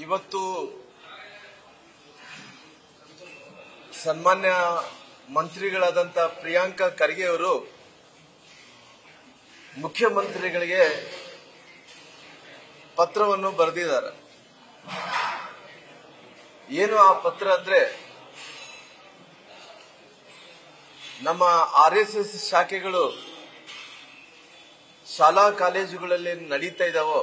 ಇವತ್ತು ಸನ್ಮಾನ್ಯ ಮಂತ್ರಿಗಳಾದಂತ ಪ್ರಿಯಾಂಕಾ ಖರ್ಗೆ ಅವರು ಮುಖ್ಯಮಂತ್ರಿಗಳಿಗೆ ಪತ್ರವನ್ನು ಬರೆದಿದ್ದಾರೆ. ಏನು ಆ ಪತ್ರ ಅಂದ್ರೆ, ನಮ್ಮ ಆರ್ಎಸ್ಎಸ್ ಶಾಖೆಗಳು ಶಾಲಾ ಕಾಲೇಜುಗಳಲ್ಲಿ ನಡೀತಾ ಇದ್ದಾವೋ,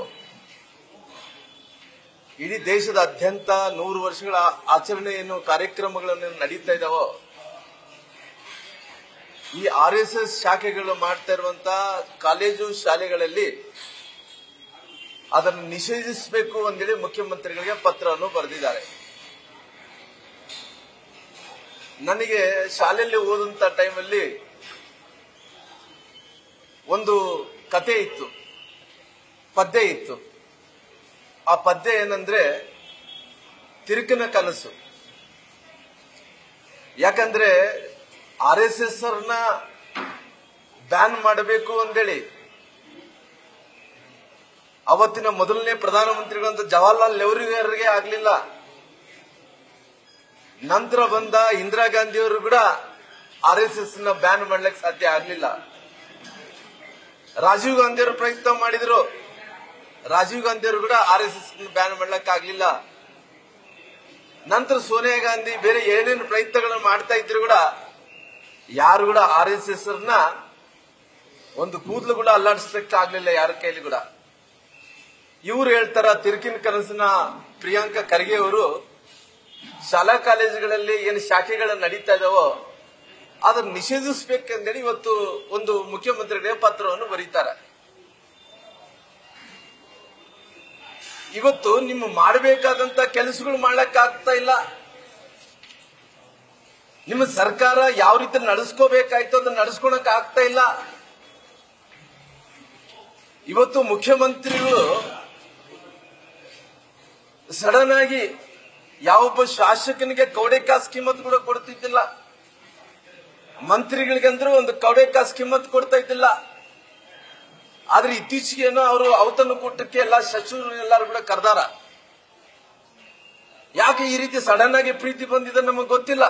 ಇಡೀ ದೇಶದಾದ್ಯಂತ 100 ವರ್ಷಗಳ ಆಚರಣೆ ಏನು ಕಾರ್ಯಕ್ರಮಗಳನ್ನು ನಡೀತಾ ಇದ್ದಾವೋ, ಈ ಆರ್ಎಸ್ಎಸ್ ಶಾಖೆಗಳು ಮಾಡ್ತಾ ಇರುವಂತಹ ಕಾಲೇಜು ಶಾಲೆಗಳಲ್ಲಿ ಅದನ್ನು ನಿಷೇಧಿಸಬೇಕು ಅಂತೇಳಿ ಮುಖ್ಯಮಂತ್ರಿಗಳಿಗೆ ಪತ್ರವನ್ನು ಬರೆದಿದ್ದಾರೆ. ನನಗೆ ಶಾಲೆಯಲ್ಲಿ ಓದಂತ ಟೈಮಲ್ಲಿ ಒಂದು ಕತೆ ಇತ್ತು, ಪದ್ಯ ಇತ್ತು. ಆ ಪದ್ಯ ಏನಂದ್ರೆ ತಿರುಕಿನ ಕನಸು. ಯಾಕಂದ್ರೆ ಆರ್ಎಸ್ಎಸ್ ಅವ್ರನ್ನ ಬ್ಯಾನ್ ಮಾಡಬೇಕು ಅಂತೇಳಿ ಅವತ್ತಿನ ಮೊದಲನೇ ಪ್ರಧಾನಮಂತ್ರಿಗಳಂತ ಜವಾಹರ್ಲಾಲ್ ನೆಹರೂರಿಗೆ ಆಗ್ಲಿಲ್ಲ. ನಂತರ ಬಂದ ಇಂದಿರಾ ಗಾಂಧಿಯವರು ಕೂಡ ಆರ್ಎಸ್ಎಸ್ ನ ಬ್ಯಾನ್ ಮಾಡ್ಲಿಕ್ಕೆ ಸಾಧ್ಯ ಆಗ್ಲಿಲ್ಲ. ರಾಜೀವ್ ಗಾಂಧಿಯವರು ಪ್ರಯತ್ನ ಮಾಡಿದ್ರು, ರಾಜೀವ್ ಗಾಂಧಿಯವರು ಕೂಡ ಆರ್ಎಸ್ಎಸ್ ಬ್ಯಾನ್ ಮಾಡ್ಲಿಕ್ಕೆ ಆಗ್ಲಿಲ್ಲ. ನಂತರ ಸೋನಿಯಾ ಗಾಂಧಿ ಬೇರೆ ಏನೇನು ಪ್ರಯತ್ನಗಳನ್ನು ಮಾಡ್ತಾ ಇದ್ರು ಕೂಡ ಯಾರು ಕೂಡ ಆರ್ಎಸ್ಎಸ್ ನ ಒಂದು ಕೂದಲು ಕೂಡ ಅಲ್ಲಾಡಿಸ್ಲಿಕ್ಕೆ ಆಗ್ಲಿಲ್ಲ ಯಾರ ಕೈಲಿ ಕೂಡ. ಇವ್ರು ಹೇಳ್ತಾರ ತಿರುಕಿನ ಕನಸಿನ ಪ್ರಿಯಾಂಕಾ ಖರ್ಗೆ ಅವರು ಶಾಲಾ ಕಾಲೇಜುಗಳಲ್ಲಿ ಏನು ಶಾಖೆಗಳು ನಡೀತಾ ಇದಾವೋ ಅದನ್ನು ನಿಷೇಧಿಸಬೇಕೆಂದೇಳಿ ಇವತ್ತು ಒಂದು ಮುಖ್ಯಮಂತ್ರಿಗಳಿಗೆ ಪತ್ರವನ್ನು ಬರೀತಾರೆ. ಇವತ್ತು ನಿಮ್ಮ ಮಾಡಬೇಕಾದಂತ ಕೆಲಸಗಳು ಮಾಡ್ಲಿಕ್ಕೆ ಆಗ್ತಾ ಇಲ್ಲ. ನಿಮ್ಮ ಸರ್ಕಾರ ಯಾವ ರೀತಿ ನಡೆಸ್ಕೋಬೇಕಾಯ್ತು ಅದನ್ನ ನಡೆಸ್ಕೊಳಕ್ ಆಗ್ತಾ ಇಲ್ಲ. ಇವತ್ತು ಮುಖ್ಯಮಂತ್ರಿಗಳು ಸಡನ್ ಆಗಿ ಯಾವೊಬ್ಬ ಶಾಸಕನಿಗೆ ಕೌಡೆಕಾಸ್ ಕಿಮ್ಮತ್ ಕೂಡ ಕೊಡ್ತಿದ್ದಿಲ್ಲ, ಮಂತ್ರಿಗಳಿಗಂದ್ರೂ ಒಂದು ಕೌಡೆಕಾಸ್ ಕಿಮ್ಮತ್ ಕೊಡ್ತಾ ಇದ್ದಿಲ್ಲ. ಆದ್ರೆ ಇತ್ತೀಚೆಗೇನೋ ಅವರು ಔತಣಕೂಟಕ್ಕೆ ಎಲ್ಲ ಸಚಿವರು ಎಲ್ಲರೂ ಕೂಡ ಕರೆದಾರ. ಯಾಕೆ ಈ ರೀತಿ ಸಡನ್ ಆಗಿ ಪ್ರೀತಿ ಬಂದಿದೆ ನಮಗೆ ಗೊತ್ತಿಲ್ಲ.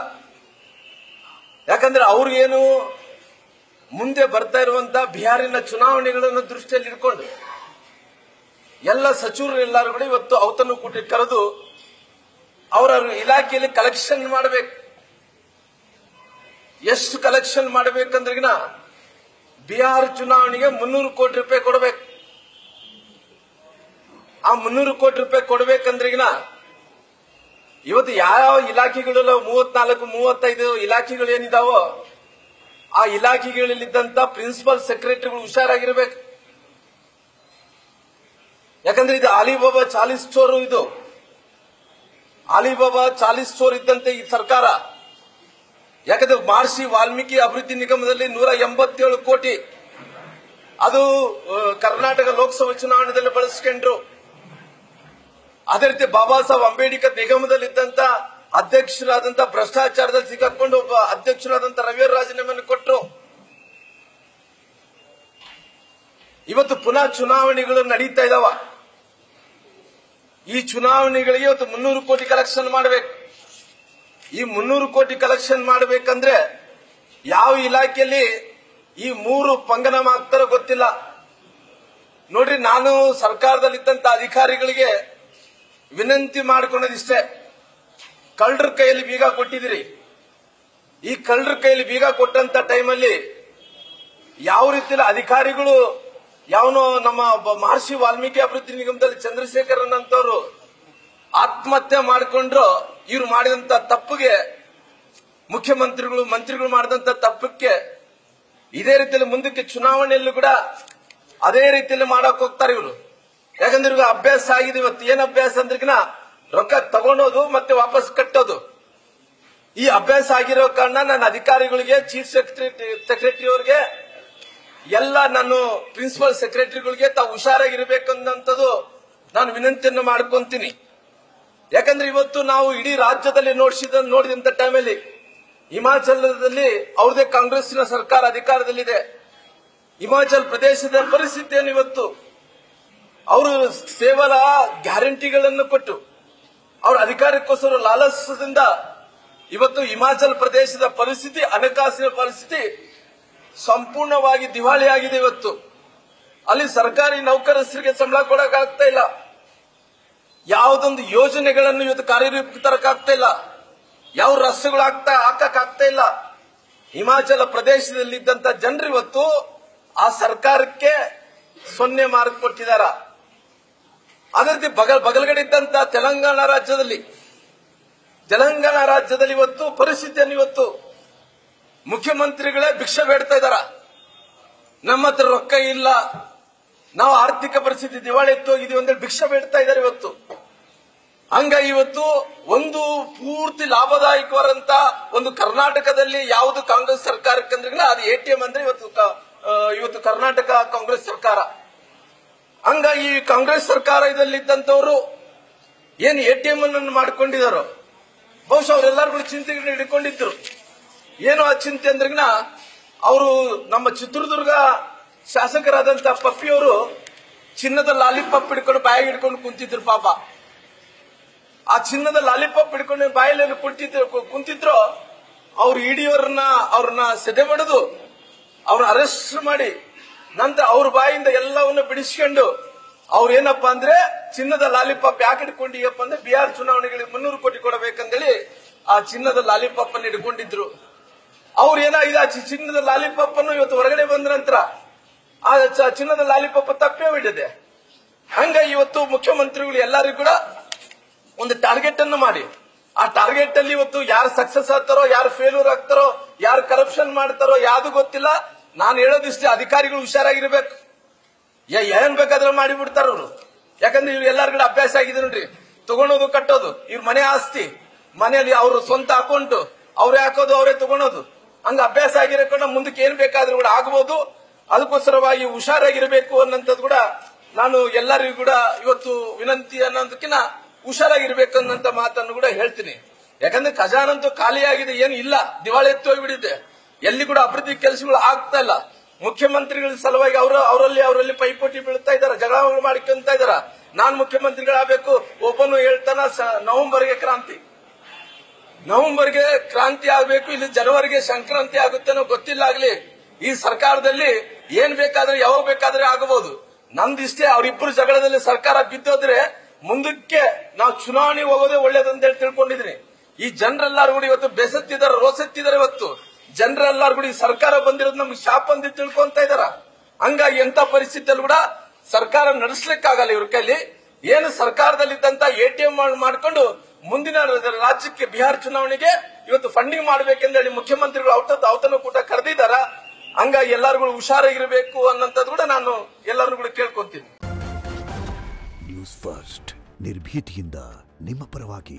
ಯಾಕಂದ್ರೆ ಅವ್ರಿಗೇನು ಮುಂದೆ ಬರ್ತಾ ಇರುವಂತ ಬಿಹಾರಿನ ಚುನಾವಣೆಗಳನ್ನು ದೃಷ್ಟಿಯಲ್ಲಿ ಇಟ್ಕೊಂಡು ಎಲ್ಲ ಸಚಿವರು ಎಲ್ಲರೂ ಕೂಡ ಇವತ್ತು ಔತಣಕೂಟಕ್ಕೆ ಕರೆದು ಅವರ ಇಲಾಖೆಯಲ್ಲಿ ಕಲೆಕ್ಷನ್ ಮಾಡಬೇಕು. ಎಷ್ಟು ಕಲೆಕ್ಷನ್ ಮಾಡಬೇಕಂದ್ರಿಗಿನ ಬಿಹಾರ ಚುನಾವಣೆಗೆ 300 ಕೋಟಿ ರೂಪಾಯಿ ಕೊಡಬೇಕು. ಆ 300 ಕೋಟಿ ರೂಪಾಯಿ ಕೊಡಬೇಕಂದ್ರಿಗಿನ ಇವತ್ತು ಯಾವ ಇಲಾಖೆಗಳೆಲ್ಲ 34-35 ಇಲಾಖೆಗಳು ಏನಿದಾವೋ ಆ ಇಲಾಖೆಗಳಲ್ಲಿದ್ದಂತ ಪ್ರಿನ್ಸಿಪಲ್ ಸೆಕ್ರೆಟರಿಗಳು ಹುಷಾರಾಗಿರ್ಬೇಕು. ಯಾಕಂದ್ರೆ ಇದು ಅಲಿಬಾಬಾ ಚಾಲಿಸ್ ಸ್ಟೋರ್, ಇದು ಅಲಿಬಾಬಾ ಚಾಲಿಸ್ ಸ್ಟೋರ್ ಇದ್ದಂತೆ ಈ ಸರ್ಕಾರ. ಯಾಕಂದ್ರೆ ಮಹರ್ಷಿ ವಾಲ್ಮೀಕಿ ಅಭಿವೃದ್ಧಿ ನಿಗಮದಲ್ಲಿ 187 ಕೋಟಿ ಅದು ಕರ್ನಾಟಕ ಲೋಕಸಭಾ ಚುನಾವಣೆಯಲ್ಲಿ ಬಳಸ್ಕೊಂಡ್ರು. ಅದೇ ರೀತಿ ಬಾಬಾ ಸಾಹೇಬ್ ಅಂಬೇಡ್ಕರ್ ನಿಗಮದಲ್ಲಿದ್ದಂತ ಅಧ್ಯಕ್ಷರಾದಂತ ಭ್ರಷ್ಟಾಚಾರದಲ್ಲಿ ಸಿಕ್ಕಾಕೊಂಡು ಒಬ್ಬ ಅಧ್ಯಕ್ಷರಾದಂತ ರವಿಯವರು ರಾಜೀನಾಮೆಯನ್ನು ಕೊಟ್ಟರು. ಇವತ್ತು ಪುನಃ ಚುನಾವಣೆಗಳು ನಡೀತಾ ಇದಾವ. ಈ ಚುನಾವಣೆಗಳಿಗೆ ಇವತ್ತು 300 ಕೋಟಿ ಕಲೆಕ್ಷನ್ ಮಾಡಬೇಕು. ಈ 300 ಕೋಟಿ ಕಲೆಕ್ಷನ್ ಮಾಡಬೇಕಂದ್ರೆ ಯಾವ ಇಲಾಖೆಯಲ್ಲಿ ಈ 3 ಪಂಗನಾಮ ಆಗ್ತಾರೋ ಗೊತ್ತಿಲ್ಲ. ನೋಡ್ರಿ, ನಾನು ಸರ್ಕಾರದಲ್ಲಿದ್ದಂತ ಅಧಿಕಾರಿಗಳಿಗೆ ವಿನಂತಿ ಮಾಡಿಕೊಳ್ಳೋದಿಷ್ಟೇ, ಕಳ್ಳರ ಕೈಯಲ್ಲಿ ಬೀಗ ಕೊಟ್ಟಿದ್ದೀರಿ. ಈ ಕಳ್ಳರ ಕೈಯಲ್ಲಿ ಬೀಗ ಕೊಟ್ಟಂತ ಟೈಮಲ್ಲಿ ಯಾವ ರೀತಿಯಲ್ಲಿ ಅಧಿಕಾರಿಗಳು ಯಾವನೋ ನಮ್ಮ ಮಹರ್ಷಿ ವಾಲ್ಮೀಕಿ ಅಭಿವೃದ್ಧಿ ನಿಗಮದಲ್ಲಿ ಚಂದ್ರಶೇಖರನ್ ಅಂತವರು ಆತ್ಮಹತ್ಯೆ ಮಾಡಿಕೊಂಡ್ರು. ಇವ್ರು ಮಾಡಿದಂತ ತಪ್ಪಿಗೆ ಮಂತ್ರಿಗಳು ಮಾಡಿದಂತ ತಪ್ಪಕ್ಕೆ ಇದೇ ರೀತಿಯಲ್ಲಿ ಮುಂದಕ್ಕೆ ಚುನಾವಣೆಯಲ್ಲೂ ಕೂಡ ಅದೇ ರೀತಿಯಲ್ಲಿ ಮಾಡಕ್ ಹೋಗ್ತಾರೆ ಇವರು. ಯಾಕಂದ್ರೆ ಇವಾಗ ಅಭ್ಯಾಸ ಆಗಿದೆ. ಇವತ್ತು ಏನ್ ಅಭ್ಯಾಸ ಅಂದ್ರಿಗಿನ ರೊಕ್ಕ ತಗೊಳೋದು ಮತ್ತೆ ವಾಪಸ್ ಕಟ್ಟೋದು. ಈ ಅಭ್ಯಾಸ ಆಗಿರೋ ಕಾರಣ ನನ್ನ ಅಧಿಕಾರಿಗಳಿಗೆ, ಚೀಫ್ ಸೆಕ್ರೆಟರಿ ಅವರಿಗೆ ಎಲ್ಲ ನಾನು ಪ್ರಿನ್ಸಿಪಲ್ ಸೆಕ್ರೆಟರಿಗಳಿಗೆ ತಾವು ಹುಷಾರಾಗಿರ್ಬೇಕನ್ನಂಥದ್ದು ನಾನು ವಿನಂತಿಯನ್ನು ಮಾಡ್ಕೊಂತೀನಿ. ಯಾಕಂದ್ರೆ ಇವತ್ತು ನಾವು ಇಡೀ ರಾಜ್ಯದಲ್ಲಿ ನೋಡಿದಂತ ಟೈಮಲ್ಲಿ ಹಿಮಾಚಲದಲ್ಲಿ ಅವ್ರದೇ ಕಾಂಗ್ರೆಸ್ನ ಸರ್ಕಾರ ಅಧಿಕಾರದಲ್ಲಿದೆ. ಹಿಮಾಚಲ ಪ್ರದೇಶದ ಪರಿಸ್ಥಿತಿಯನ್ನು ಇವತ್ತು ಅವರು ಕೇವಲ ಗ್ಯಾರಂಟಿಗಳನ್ನು ಕೊಟ್ಟು ಅವರ ಅಧಿಕಾರಕ್ಕೋಸ್ಕರ ಲಾಲಸದಿಂದ ಇವತ್ತು ಹಿಮಾಚಲ ಪ್ರದೇಶದ ಪರಿಸ್ಥಿತಿ, ಹಣಕಾಸಿನ ಪರಿಸ್ಥಿತಿ ಸಂಪೂರ್ಣವಾಗಿ ದಿವಾಳಿಯಾಗಿದೆ. ಇವತ್ತು ಅಲ್ಲಿ ಸರ್ಕಾರಿ ನೌಕರಸ್ಥರಿಗೆ ಸಂಬಳ ಕೊಡಕ್ಕಾಗ್ತಾ ಇಲ್ಲ. ಯಾವುದೊಂದು ಯೋಜನೆಗಳನ್ನು ಇವತ್ತು ಕಾರ್ಯರೂಪಕ್ಕೆ ತರಕಾಗ್ತಾ ಇಲ್ಲ. ಯಾವ ರಸ್ತೆಗಳು ಹಾಕಕ್ಕಾಗ್ತಾ ಇಲ್ಲ. ಹಿಮಾಚಲ ಪ್ರದೇಶದಲ್ಲಿದ್ದಂತ ಜನರು ಇವತ್ತು ಆ ಸರ್ಕಾರಕ್ಕೆ 0 ಮಾರ್ಕ್ ಕೊಟ್ಟಿದ್ದಾರೆ. ಅದೇ ರೀತಿ ಬಗಲ್ಗಡೆ ಇದ್ದಂತ ತೆಲಂಗಾಣ ರಾಜ್ಯದಲ್ಲಿ ಇವತ್ತು ಪರಿಸ್ಥಿತಿಯನ್ನು ಇವತ್ತು ಮುಖ್ಯಮಂತ್ರಿಗಳೇ ಭಿಕ್ಷೆ ಬೇಡ್ತಾ ಇದ್ದಾರ. ನಮ್ಮ ಹತ್ರ ರೊಕ್ಕ ಇಲ್ಲ, ನಾವು ಆರ್ಥಿಕ ಪರಿಸ್ಥಿತಿ ದಿವಾಳಿ ಎತ್ತೋಗಿದೀವಿ ಅಂದ್ರೆ ಭಿಕ್ಷೆ ಬೇಡ್ತಾ ಇದ್ದಾರೆ ಇವತ್ತು. ಹಂಗಾಗಿ ಇವತ್ತು ಒಂದು ಪೂರ್ತಿ ಲಾಭದಾಯಕವಾದಂತ ಒಂದು ಕರ್ನಾಟಕದಲ್ಲಿ ಯಾವುದು ಕಾಂಗ್ರೆಸ್ ಸರ್ಕಾರಕ್ಕೆ ಅಂದ್ರೆ ಅದು ಎಟಿಎಂ ಅಂದ್ರೆ ಇವತ್ತು ಕರ್ನಾಟಕ ಕಾಂಗ್ರೆಸ್ ಸರ್ಕಾರ. ಹಂಗಾಗಿ ಈ ಕಾಂಗ್ರೆಸ್ ಸರ್ಕಾರದಲ್ಲಿದ್ದಂತವರು ಏನು ಎಟಿಎಂ ಅನ್ನು ಮಾಡ್ಕೊಂಡಿದಾರೋ ಬಹುಶಃ ಅವರೆಲ್ಲರಿಗೂ ಚಿಂತೆಗಳನ್ನ ಹಿಡ್ಕೊಂಡಿದ್ರು. ಏನು ಆ ಚಿಂತೆ ಅಂದ್ರಿಗಿನ ಅವರು ನಮ್ಮ ಚಿತ್ರದುರ್ಗ ಶಾಸಕರಾದಂತ ಪಪ್ಪಿಯವರು ಚಿನ್ನದ ಲಾಲಿಪಾಪ್ ಹಿಡ್ಕೊಂಡು ಬಾಯಿಗೆ ಹಿಡ್ಕೊಂಡು ಕುಂತಿದ್ರು. ಪಾಪ ಆ ಚಿನ್ನದ ಲಾಲಿಪಾಪ್ ಹಿಡ್ಕೊಂಡು ಬಾಯಲ್ಲಿ ಕುಂತಿದ್ರು. ಅವ್ರು ಅವ್ರನ್ನ ಸೆದೆ ಬಡಿದು ಅವ್ರನ್ನ ಅರೆಸ್ಟ್ ಮಾಡಿ ನಂತರ ಅವ್ರ ಬಾಯಿಂದ ಎಲ್ಲವನ್ನು ಬಿಡಿಸ್ಕೊಂಡು ಅವ್ರೇನಪ್ಪಾ ಅಂದ್ರೆ ಚಿನ್ನದ ಲಾಲಿಪಾಪ್ ಯಾಕೆ ಹಿಡ್ಕೊಂಡಿಯಪ್ಪ ಅಂದ್ರೆ ಬಿಹಾರ್ ಚುನಾವಣೆಗಳಿಗೆ 300 ಕೋಟಿ ಕೊಡಬೇಕಂತೇಳಿ ಆ ಚಿನ್ನದ ಲಾಲಿಪಾಪ್ ಅನ್ನು ಹಿಡ್ಕೊಂಡಿದ್ರು. ಅವ್ರು ಏನಾಗಿದೆ ಆ ಚಿನ್ನದ ಲಾಲಿಪಾಪ್ ಅನ್ನು ಇವತ್ತು ಹೊರಗಡೆ ಬಂದ ನಂತರ ಆ ಚಿನ್ನದ ಲಾಲಿಪಾಪ್ ತಪ್ಪೇ ಬಿಟ್ಟಿದೆ. ಹಂಗಾಗಿ ಇವತ್ತು ಮುಖ್ಯಮಂತ್ರಿಗಳು ಎಲ್ಲರಿಗೂ ಕೂಡ ಒಂದು ಟಾರ್ಗೆಟ್ ಅನ್ನು ಮಾಡಿ ಆ ಟಾರ್ಗೆಟ್ ಅಲ್ಲಿ ಇವತ್ತು ಯಾರು ಸಕ್ಸಸ್ ಆಗ್ತಾರೋ, ಯಾರು ಫೇಲ್ಯೂರ್ ಆಗ್ತಾರೋ, ಯಾರು ಕರಪ್ಷನ್ ಮಾಡ್ತಾರೋ ಯಾವ್ದು ಗೊತ್ತಿಲ್ಲ. ನಾನು ಹೇಳೋದಿಷ್ಟೇ, ಅಧಿಕಾರಿಗಳು ಹುಷಾರಾಗಿರ್ಬೇಕು. ಏನ್ ಬೇಕಾದ್ರೆ ಮಾಡಿಬಿಡ್ತಾರ ಅವರು. ಯಾಕಂದ್ರೆ ಇವ್ರು ಎಲ್ಲಾರು ಕೂಡ ಅಭ್ಯಾಸ ಆಗಿದೆ ನೋಡ್ರಿ, ತಗೊಳೋದು ಕಟ್ಟೋದು. ಇವ್ರ ಮನೆ ಆಸ್ತಿ, ಮನೆಯಲ್ಲಿ ಅವ್ರ ಸ್ವಂತ ಅಕೌಂಟ್ ಅವ್ರೇ ಹಾಕೋದು, ಅವರೇ ತಗೊಳೋದು. ಹಂಗ ಅಭ್ಯಾಸ ಆಗಿರಕೊಂಡು ಮುಂದಕ್ಕೆ ಏನ್ ಬೇಕಾದ್ರೂ ಕೂಡ ಆಗಬಹುದು. ಅದಕ್ಕೋಸ್ಕರವಾಗಿ ಹುಷಾರಾಗಿರ್ಬೇಕು ಅನ್ನೋಂಥದ್ದು ಕೂಡ ನಾನು ಎಲ್ಲರಿಗೂ ಕೂಡ ಇವತ್ತು ವಿನಂತಿ ಅನ್ನೋದಕ್ಕಿಂತ ಹುಷಾರಾಗಿರ್ಬೇಕು ಅನ್ನೋಂಥ ಮಾತನ್ನು ಕೂಡ ಹೇಳ್ತೀನಿ. ಯಾಕಂದ್ರೆ ಖಜಾನಂತೂ ಖಾಲಿಯಾಗಿದೆ, ಏನು ಇಲ್ಲ, ದಿವಾಳಿ ಎತ್ತು ಹೋಗ್ಬಿಟ್ಟಿದೆ. ಎಲ್ಲಿ ಕೂಡ ಅಭಿವೃದ್ಧಿ ಕೆಲಸಗಳು ಆಗ್ತಾ ಇಲ್ಲ. ಮುಖ್ಯಮಂತ್ರಿಗಳ ಸಲುವಾಗಿ ಅವರಲ್ಲಿ ಪೈಪೋಟಿ ಬೀಳ್ತಾ ಇದಾರೆ, ಜಗಳಗಳು ಮಾಡ್ಕೊಂತ ಇದಾರ. ನಾನ್ ಮುಖ್ಯಮಂತ್ರಿಗಳಾಗಬೇಕು, ಒಬ್ಬನು ಹೇಳ್ತಾನ ನವೆಂಬರ್ಗೆ ಕ್ರಾಂತಿ ಆಗಬೇಕು, ಇಲ್ಲಿ ಜನವರಿಗೆ ಸಂಕ್ರಾಂತಿ ಆಗುತ್ತೇನೋ ಗೊತ್ತಿಲ್ಲ. ಆಗ್ಲಿ ಈ ಸರ್ಕಾರದಲ್ಲಿ ಏನ್ ಬೇಕಾದ್ರೆ ಯಾವಾಗ ಬೇಕಾದ್ರೆ ಆಗಬಹುದು. ನಂದಿಷ್ಟೇ, ಅವರಿಬ್ಬರು ಜಗಳದಲ್ಲಿ ಸರ್ಕಾರ ಬಿದ್ದೋದ್ರೆ ಮುಂದಕ್ಕೆ ನಾವು ಚುನಾವಣೆ ಹೋಗೋದೇ ಒಳ್ಳೇದಂತ ಹೇಳಿ ತಿಳ್ಕೊಂಡಿದ್ದೀನಿ. ಈ ಜನರೆಲ್ಲಾರು ಕೂಡ ಇವತ್ತು ಬೆಸತ್ತಿದ್ದಾರೆ, ರೋಸೆತ್ತಿದ್ದಾರೆ. ಇವತ್ತು ಜನರೆಲ್ಲಾರು ಕೂಡ ಈ ಸರ್ಕಾರ ಬಂದಿರೋದು ನಮ್ಗೆ ಶಾಪ ಅಂತ ತಿಳ್ಕೊಂತ ಇದಾರ. ಹಂಗಾಗಿ ಎಂತ ಪರಿಸ್ಥಿತಿಯಲ್ಲಿ ಕೂಡ ಸರ್ಕಾರ ನಡೆಸಲಿಕ್ಕಾಗಲ್ಲ ಇವ್ರ ಕೈಲಿ. ಏನು ಸರ್ಕಾರದಲ್ಲಿದ್ದಂತ ಎಟಿಎಂ ಮಾಡ್ಕೊಂಡು ಮುಂದಿನ ರಾಜ್ಯಕ್ಕೆ ಬಿಹಾರ ಚುನಾವಣೆಗೆ ಇವತ್ತು ಫಂಡಿಂಗ್ ಮಾಡಬೇಕೆಂದೇಳಿ ಮುಖ್ಯಮಂತ್ರಿಗಳು ಔತಣಕೂಟ ಕರೆದಿದ್ದಾರ. ಹಂಗಾಗಿ ಎಲ್ಲರಿಗೂ ಹುಷಾರಾಗಿರ್ಬೇಕು ಅನ್ನೋಂಥದ್ದು ಕೂಡ ನಾನು ಎಲ್ಲರೂ ಕೂಡ ಕೇಳ್ಕೊಂತೀನಿ. ನ್ಯೂಸ್ ಫಸ್ಟ್, ನಿರ್ಭೀತಿಯಿಂದ ನಿಮ್ಮ ಪರವಾಗಿ.